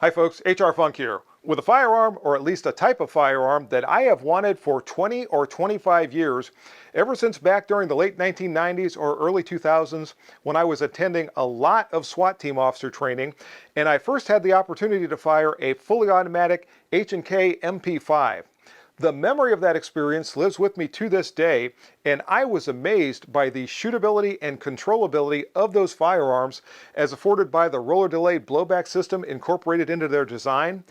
Hi folks, HR Funk here, with a firearm, or at least a type of firearm, that I have wanted for 20 or 25 years, ever since back during the late 1990s or early 2000s when I was attending a lot of SWAT team officer training, and I first had the opportunity to fire a fully automatic H&K MP5. The memory of that experience lives with me to this day, and I was amazed by the shootability and controllability of those firearms as afforded by the roller delayed blowback system incorporated into their design.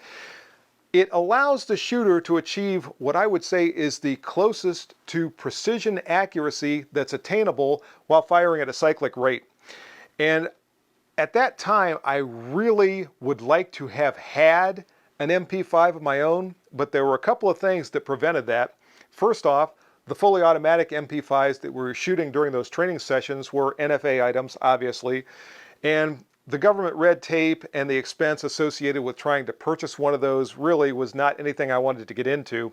It allows the shooter to achieve what I would say is the closest to precision accuracy that's attainable while firing at a cyclic rate. And at that time, I really would like to have had an MP5 of my own, but there were a couple of things that prevented that. First off, the fully automatic MP5s that we were shooting during those training sessions were NFA items, obviously, and the government red tape and the expense associated with trying to purchase one of those really was not anything I wanted to get into.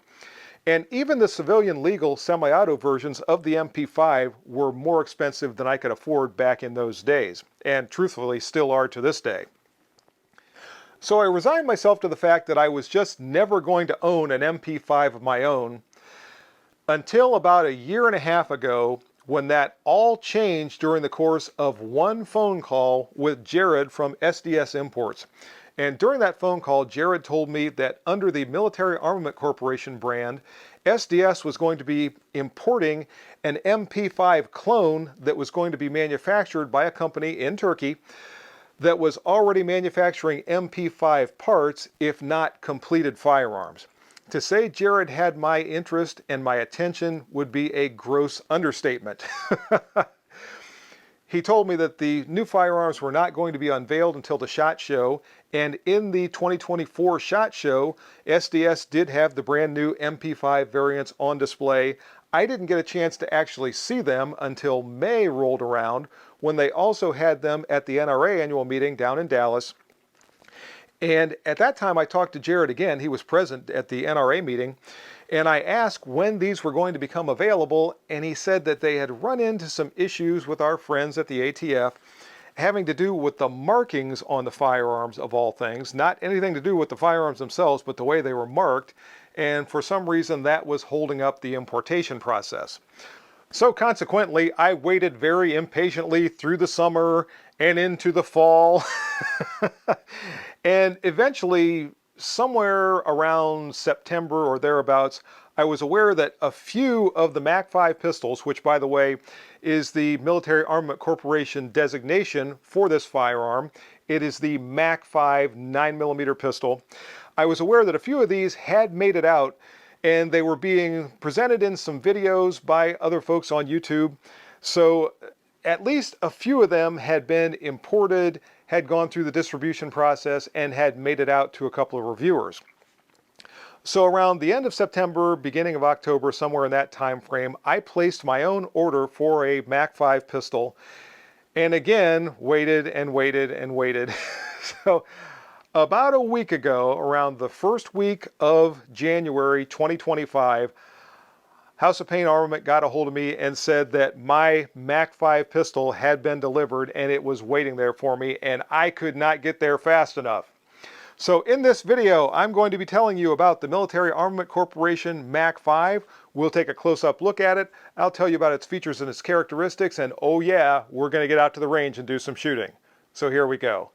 And even the civilian legal semi-auto versions of the MP5 were more expensive than I could afford back in those days, and truthfully still are to this day. So I resigned myself to the fact that I was just never going to own an MP5 of my own until about a year and a half ago, when that all changed during the course of one phone call with Jared from SDS Imports. And during that phone call, Jared told me that under the Military Armament Corporation brand, SDS was going to be importing an MP5 clone that was going to be manufactured by a company in Turkey that was already manufacturing MP5 parts, if not completed firearms. To say Jared had my interest and my attention would be a gross understatement. He told me that the new firearms were not going to be unveiled until the SHOT Show, and in the 2024 SHOT Show, SDS did have the brand new MP5 variants on display. I didn't get a chance to actually see them until May rolled around, when they also had them at the NRA annual meeting down in Dallas. And at that time I talked to Jared again. He was present at the NRA meeting, and I asked when these were going to become available, and he said that they had run into some issues with our friends at the ATF having to do with the markings on the firearms, of all things. Not anything to do with the firearms themselves, but the way they were marked, and for some reason that was holding up the importation process. So consequently, I waited very impatiently through the summer and into the fall. And eventually, somewhere around September or thereabouts, I was aware that a few of the MAC-5 pistols, which by the way is the Military Armament Corporation designation for this firearm, it is the MAC-5 9mm pistol. I was aware that a few of these had made it out, and they were being presented in some videos by other folks on YouTube. So at least a few of them had been imported, had gone through the distribution process, and had made it out to a couple of reviewers. So around the end of September, beginning of October, somewhere in that time frame, I placed my own order for a MAC-5 pistol, and again waited and waited and waited. So about a week ago, around the first week of January 2025, House of Pain Armament got a hold of me and said that my MAC-5 pistol had been delivered and it was waiting there for me, and I could not get there fast enough. So in this video, I'm going to be telling you about the Military Armament Corporation MAC-5. We'll take a close-up look at it. I'll tell you about its features and its characteristics, and oh yeah, we're going to get out to the range and do some shooting. So here we go.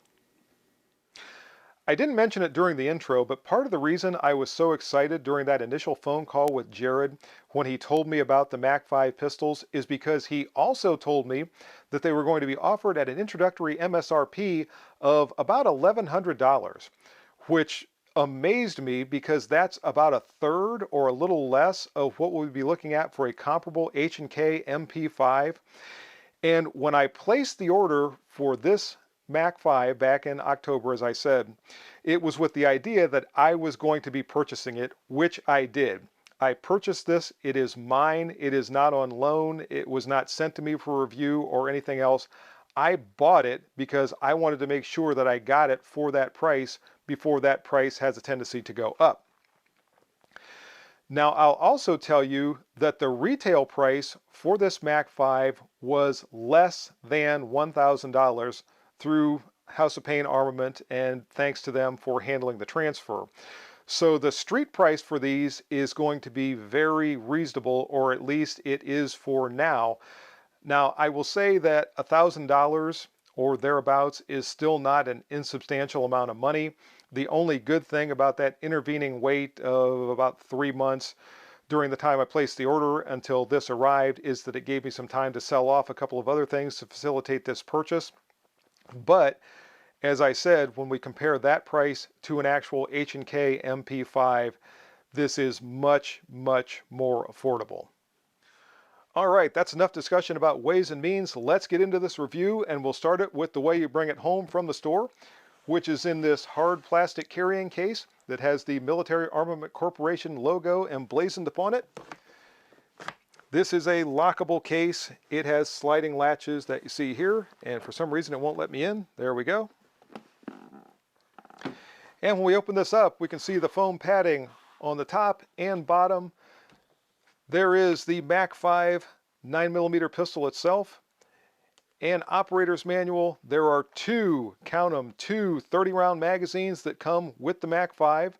I didn't mention it during the intro, but part of the reason I was so excited during that initial phone call with Jared when he told me about the MAC-5 pistols is because he also told me that they were going to be offered at an introductory MSRP of about $1,100, which amazed me because that's about a third or a little less of what we'd be looking at for a comparable H&K MP5. And when I placed the order for this MAC-5 back in October, as I said, it was with the idea that I was going to be purchasing it, which I did. I purchased this. It is mine. It is not on loan. It was not sent to me for review or anything else. I bought it because I wanted to make sure that I got it for that price before that price has a tendency to go up. Now, I'll also tell you that the retail price for this MAC-5 was less than $1,000 through House of Pain armament, and thanks to them for handling the transfer. So the street price for these is going to be very reasonable, or at least it is for now. Now, I will say that $1,000 or thereabouts is still not an insubstantial amount of money. The only good thing about that intervening wait of about 3 months during the time I placed the order until this arrived is that it gave me some time to sell off a couple of other things to facilitate this purchase. But as I said, when we compare that price to an actual H&K MP5, this is much, much more affordable. All right, that's enough discussion about ways and means. Let's get into this review, and we'll start it with the way you bring it home from the store, which is in this hard plastic carrying case that has the Military Armament Corporation logo emblazoned upon it. This is a lockable case. It has sliding latches that you see here, and for some reason it won't let me in. There we go. And when we open this up, we can see the foam padding on the top and bottom. There is the MAC-5 9mm pistol itself. And operator's manual. There are two, count them, two 30-round magazines that come with the MAC-5.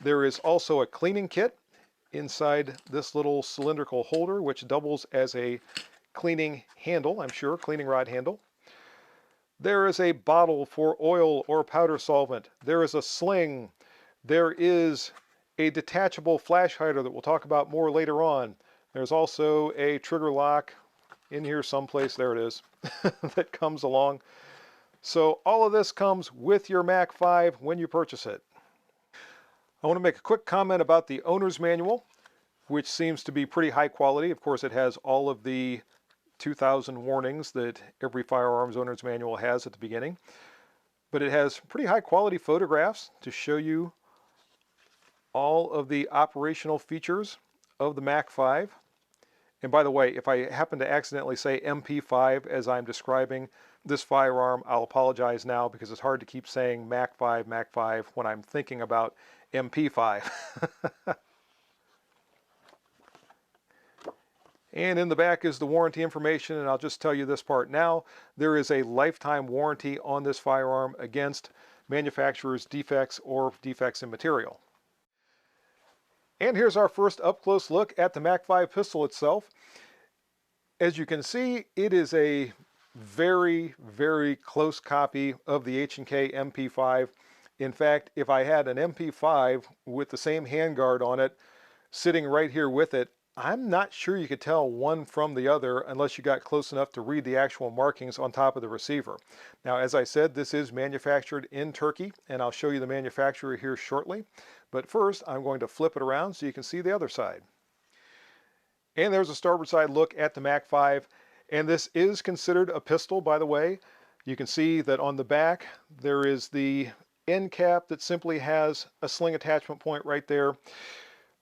There is also a cleaning kit inside this little cylindrical holder, which doubles as a cleaning handle, I'm sure, cleaning rod handle. There is a bottle for oil or powder solvent. There is a sling. There is a detachable flash hider that we'll talk about more later on. There's also a trigger lock in here someplace, there it is, that comes along. So all of this comes with your MAC-5 when you purchase it. I want to make a quick comment about the owner's manual, which seems to be pretty high quality. Of course, it has all of the 2,000 warnings that every firearms owner's manual has at the beginning. But it has pretty high quality photographs to show you all of the operational features of the MAC-5. And by the way, if I happen to accidentally say MP5 as I'm describing this firearm, I'll apologize now because it's hard to keep saying MAC-5, MAC-5 when I'm thinking about MP5. And in the back is the warranty information, and I'll just tell you this part now. There is a lifetime warranty on this firearm against manufacturer's defects or defects in material. And here's our first up-close look at the MAC-5 pistol itself. As you can see, it is a very, very close copy of the H&K MP5. In fact, if I had an MP5 with the same handguard on it, sitting right here with it, I'm not sure you could tell one from the other unless you got close enough to read the actual markings on top of the receiver. Now, as I said, this is manufactured in Turkey, and I'll show you the manufacturer here shortly. But first, I'm going to flip it around so you can see the other side. And there's a starboard side look at the MAC-5, and this is considered a pistol, by the way. You can see that on the back, there is the end cap that simply has a sling attachment point right there.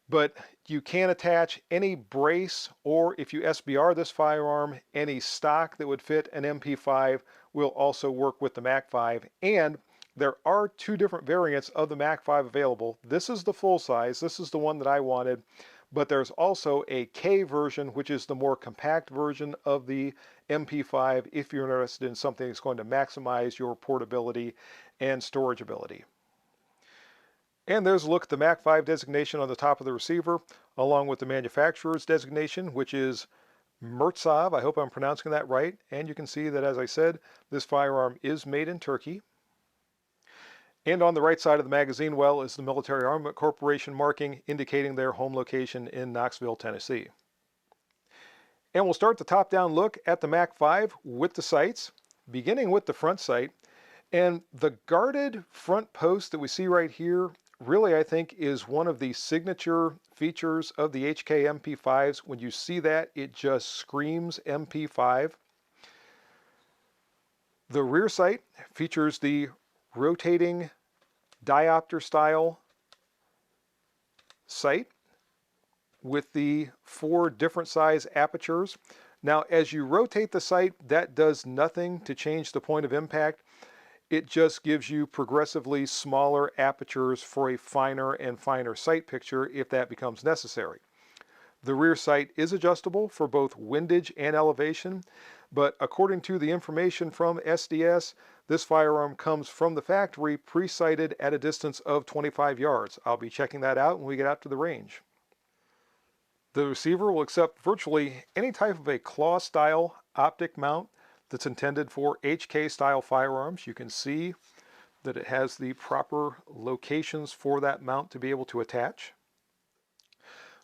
But you can attach any brace, or if you SBR this firearm, any stock that would fit an MP5 will also work with the MAC-5. And there are two different variants of the MAC-5 available. This is the full size. This is the one that I wanted. But there's also a K version, which is the more compact version of the MP5 if you're interested in something that's going to maximize your portability and storage ability. And there's a look at the MAC-5 designation on the top of the receiver, along with the manufacturer's designation, which is Mertsov. I hope I'm pronouncing that right. And you can see that, as I said, this firearm is made in Turkey. And on the right side of the magazine well is the Military Armament Corporation marking, indicating their home location in Knoxville, Tennessee. And we'll start the top-down look at the MAC-5 with the sights, beginning with the front sight. And the guarded front post that we see right here really, I think, is one of the signature features of the HK MP5s. When you see that, it just screams MP5. The rear sight features the rotating diopter style sight with the 4 different size apertures. Now, as you rotate the sight, that does nothing to change the point of impact. It just gives you progressively smaller apertures for a finer and finer sight picture if that becomes necessary. The rear sight is adjustable for both windage and elevation, but according to the information from SDS, This firearm comes from the factory pre-sighted at a distance of 25 yards. I'll be checking that out when we get out to the range. The receiver will accept virtually any type of a claw style optic mount that's intended for HK style firearms. You can see that it has the proper locations for that mount to be able to attach.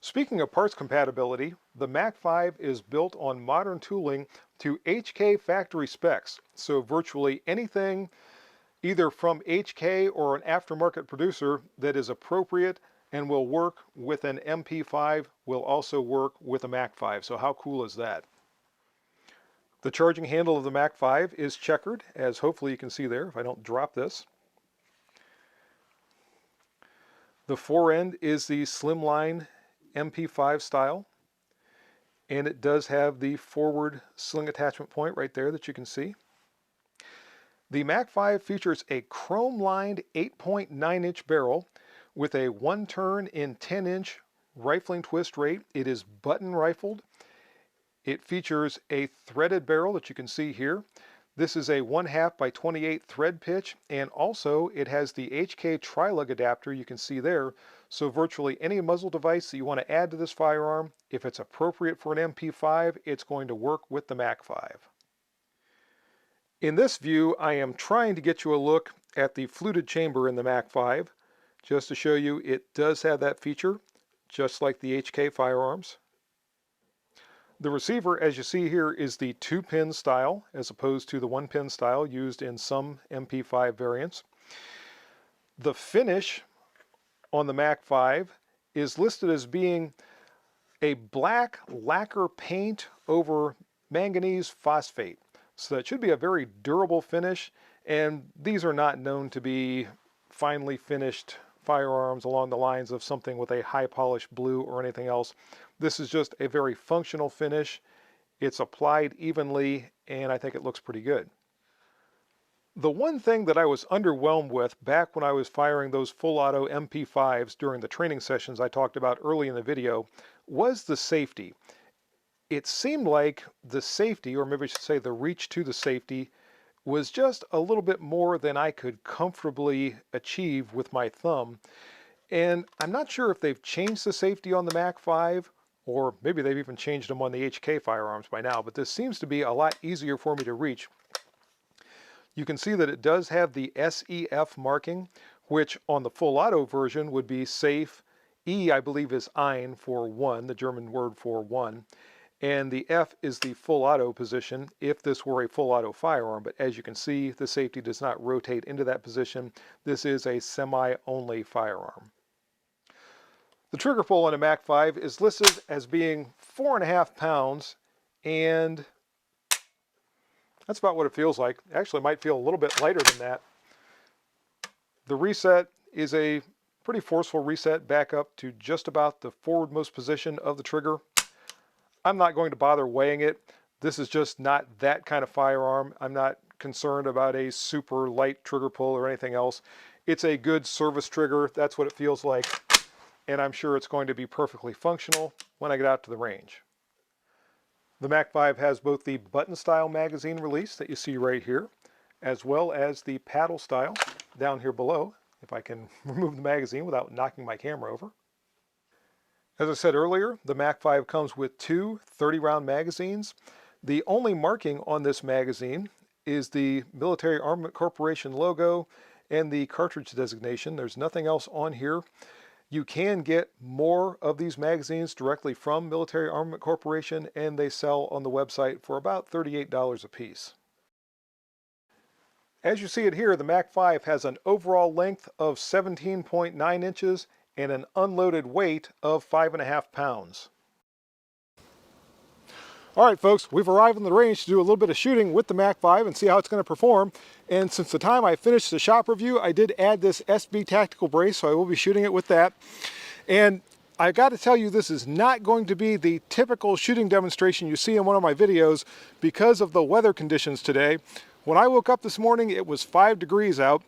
Speaking of parts compatibility, the MAC-5 is built on modern tooling to HK factory specs. So virtually anything either from HK or an aftermarket producer that is appropriate and will work with an MP5 will also work with a MAC-5. So how cool is that? The charging handle of the MAC-5 is checkered, as hopefully you can see there if I don't drop this. The fore end is the slimline MP5 style, and it does have the forward sling attachment point right there that you can see. The MAC-5 features a chrome-lined 8.9-inch barrel with a 1-turn in 10-inch rifling twist rate. It is button rifled. It features a threaded barrel that you can see here. This is a 1/2 by 28 thread pitch, and also it has the HK tri-lug adapter you can see there. So virtually any muzzle device that you want to add to this firearm, if it's appropriate for an MP5, it's going to work with the MAC-5. In this view, I am trying to get you a look at the fluted chamber in the MAC-5, just to show you it does have that feature, just like the HK firearms. The receiver, as you see here, is the 2-pin style, as opposed to the 1-pin style used in some MP5 variants. The finish on the MAC-5 is listed as being a black lacquer paint over manganese phosphate. So that should be a very durable finish, and these are not known to be finely finished firearms along the lines of something with a high polished blue or anything else. This is just a very functional finish. It's applied evenly, and I think it looks pretty good. The one thing that I was underwhelmed with back when I was firing those full auto MP5s during the training sessions I talked about early in the video was the safety. It seemed like the safety, or maybe I should say the reach to the safety, was just a little bit more than I could comfortably achieve with my thumb. And I'm not sure if they've changed the safety on the MAC-5, or maybe they've even changed them on the HK firearms by now, but this seems to be a lot easier for me to reach. You can see that it does have the SEF marking, which on the full auto version would be safe. E, I believe, is ein for 1, the German word for 1. And the F is the full auto position if this were a full auto firearm. But as you can see, the safety does not rotate into that position. This is a semi-only firearm. The trigger pull on a MAC-5 is listed as being 4.5 pounds, and that's about what it feels like. Actually, it might feel a little bit lighter than that. The reset is a pretty forceful reset back up to just about the forwardmost position of the trigger. I'm not going to bother weighing it. This is just not that kind of firearm. I'm not concerned about a super light trigger pull or anything else. It's a good service trigger. That's what it feels like. And I'm sure it's going to be perfectly functional when I get out to the range. The MAC-5 has both the button style magazine release that you see right here, as well as the paddle style down here below, if I can remove the magazine without knocking my camera over. As I said earlier, the MAC-5 comes with two 30-round magazines. The only marking on this magazine is the Military Armament Corporation logo and the cartridge designation. There's nothing else on here. You can get more of these magazines directly from Military Armament Corporation, and they sell on the website for about $38 a piece. As you see it here, the MAC-5 has an overall length of 17.9 inches and an unloaded weight of 5.5 pounds. All right, folks, we've arrived on the range to do a little bit of shooting with the MAC-5 and see how it's going to perform. And since the time I finished the shop review, I did add this SB tactical brace, so I will be shooting it with that. And I got to tell you, this is not going to be the typical shooting demonstration you see in one of my videos because of the weather conditions today. When I woke up this morning, it was 5 degrees out.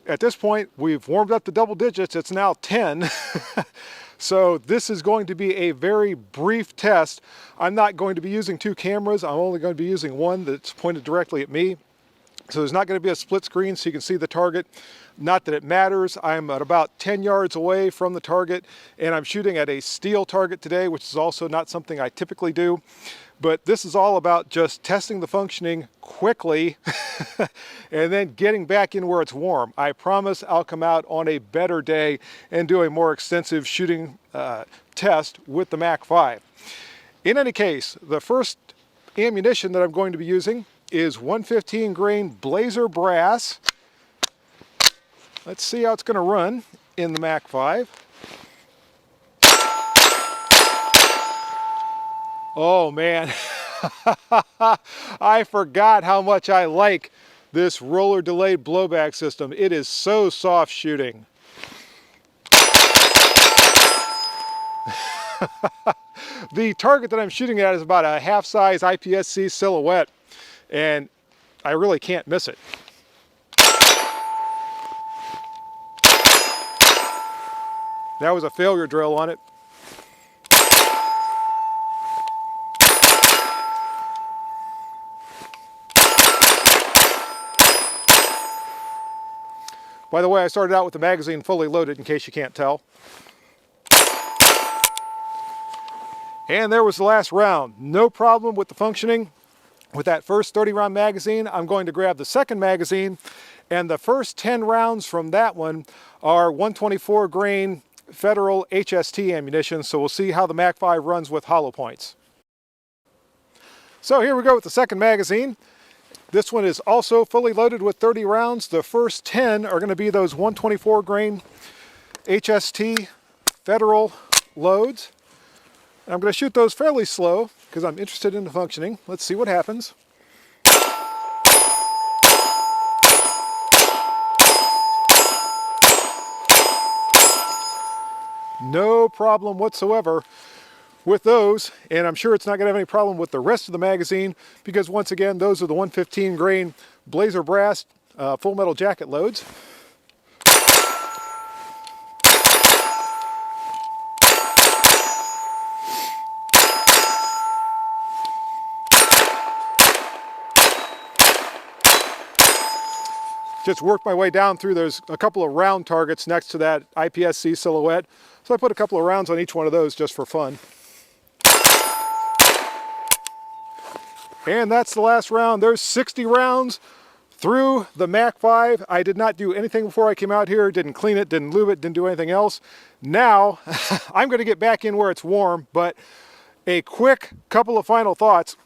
At this point, we've warmed up to double digits. It's now 10. So this is going to be a very brief test. I'm not going to be using two cameras. I'm only going to be using one that's pointed directly at me. So there's not going to be a split screen so you can see the target. Not that it matters. I'm at about 10 yards away from the target, and I'm shooting at a steel target today, which is also not something I typically do. But this is all about just testing the functioning quickly and then getting back in where it's warm. I promise I'll come out on a better day and do a more extensive shooting test with the MAC-5. In any case, the first ammunition that I'm going to be using is 115 grain Blazer brass. Let's see how it's going to run in the MAC-5. Oh man, I forgot how much I like this roller delayed blowback system. It is so soft shooting. The target that I'm shooting at is about a half-size IPSC silhouette, and I really can't miss it. That was a failure drill on it. By the way, I started out with the magazine fully loaded in case you can't tell. And there was the last round. No problem with the functioning. With that first 30-round magazine, I'm going to grab the second magazine, and the first 10 rounds from that one are 124 grain Federal HST ammunition, so we'll see how the MAC-5 runs with hollow points. So here we go with the second magazine. This one is also fully loaded with 30 rounds. The first 10 are going to be those 124 grain HST Federal loads. I'm going to shoot those fairly slow because I'm interested in the functioning. Let's see what happens. No problem whatsoever with those, and I'm sure it's not going to have any problem with the rest of the magazine because once again, those are the 115 grain Blazer brass full metal jacket loads. Just worked my way down through. There's a couple of round targets next to that IPSC silhouette, so I put a couple of rounds on each one of those just for fun. And that's the last round. There's 60 rounds through the MAC-5. I did not do anything before I came out here, didn't clean it, didn't lube it, didn't do anything else. Now, I'm going to get back in where it's warm, but a quick couple of final thoughts.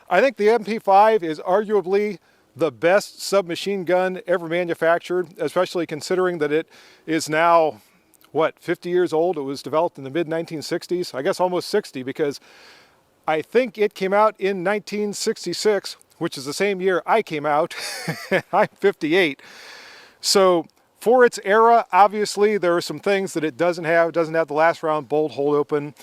I think the MP5 is arguably the best submachine gun ever manufactured, especially considering that it is now, what, 50 years old? It was developed in the mid-1960s, I guess almost 60, because I think it came out in 1966, which is the same year I came out. I'm 58. So for its era, obviously there are some things that it doesn't have. It doesn't have the last round bolt hold open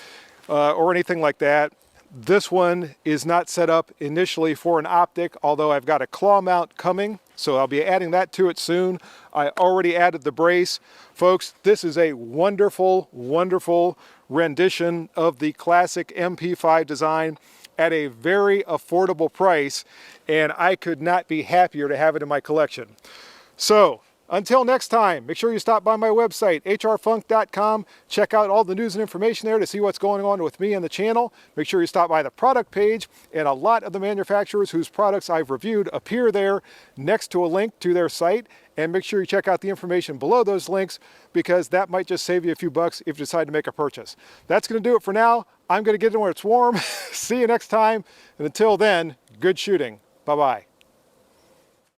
or anything like that. This one is not set up initially for an optic, although I've got a claw mount coming, so I'll be adding that to it soon. I already added the brace. Folks, this is a wonderful, wonderful rendition of the classic MP5 design at a very affordable price, and I could not be happier to have it in my collection. So, until next time, make sure you stop by my website, hrfunk.com. Check out all the news and information there to see what's going on with me and the channel. Make sure you stop by the product page, and a lot of the manufacturers whose products I've reviewed appear there next to a link to their site. And make sure you check out the information below those links because that might just save you a few bucks if you decide to make a purchase. That's going to do it for now. I'm going to get in where it's warm. See you next time. And until then, good shooting. Bye-bye.